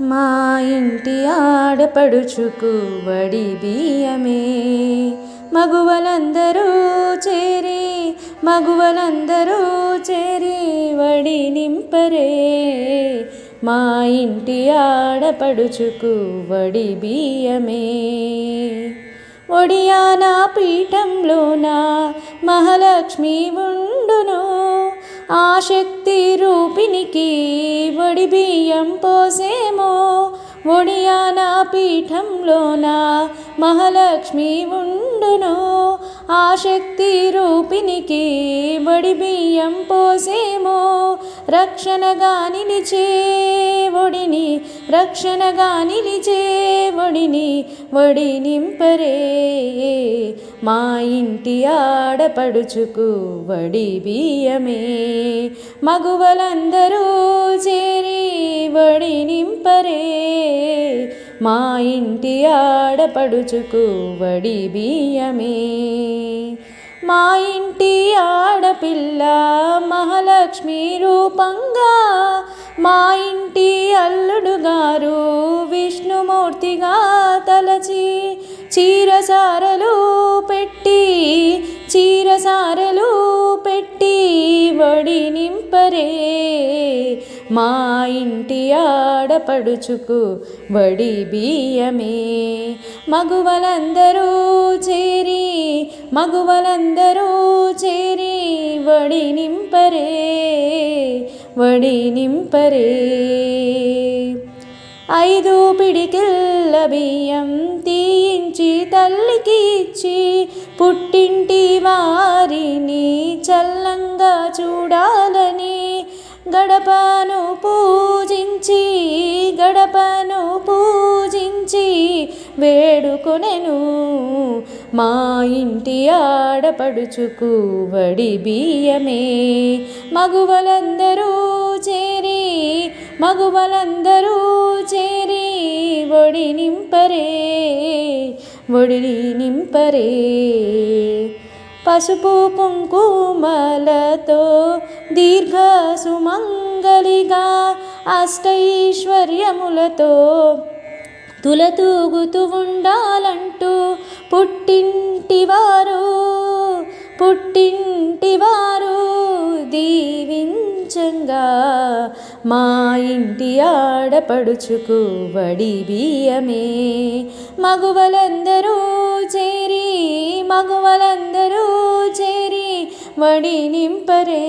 మా ఇంటి ఆడపడుచుకు వడి బియ్యమే మగువలందరూ చేరి వడి నింపరే. మా ఇంటి ఆడపడుచుకు వడి బియ్యమే. ఒడియాన పీఠంలోన మహాలక్ష్మి ఉండును, ఆ శక్తి రూపినికి వడి బియ్యం పోసేమో. ఒడియాన పీఠంలోన మహాలక్ష్మి ఉండును, ఆ శక్తి రూపినికి వడి బియ్యం పోసేమో. రక్షణగా నిలిచే ఒడిని, రక్షణగా నిలిచే ఒడిని వడి నింపరే. మా ఇంటి ఆడపడుచుకు వడి బియ్యమే మగువలందరూ చేరి వడి నింపరే. మా ఇంటి ఆడపడుచుకు వడి బియ్యమే. మా ఇంటి ఆడపిల్ల మహాలక్ష్మి రూపంగా, మా ఇంటి అల్లుడు గారు విష్ణుమూర్తిగా తలచి చీరసారలు పెట్టి వడి నింపరే. మా ఇంటి ఆడపడుచుకు వడి బియ్యమే మగువలందరూ చేరి వడి నింపరే. 5 పిడికిళ్ళ బియ్యం తీయించి తల్లికి ఇచ్చి, పుట్టింటి వారిని చల్లంగా చూడాలని గడపను పూజించి వేడుకొనెను. మా ఇంటి ఆడపడుచుకు వడి బియ్యమే మగువలందరూ చేరి వడి నింపరే. పసుపు కుంకుమలతో దీర్ఘ సుమంగళిగా అష్టైశ్వర్యములతో తులతూగుతూ ఉండాలంటూ పుట్టింటివారు దీవించంగా. మా ఇంటి ఆడపడుచుకు వడి బియ్యమే మగువలందరూ చేరి వడి నింపరే.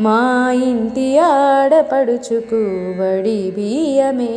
మా ఇంటి ఆడపడుచుకు వడి బియ్యమే.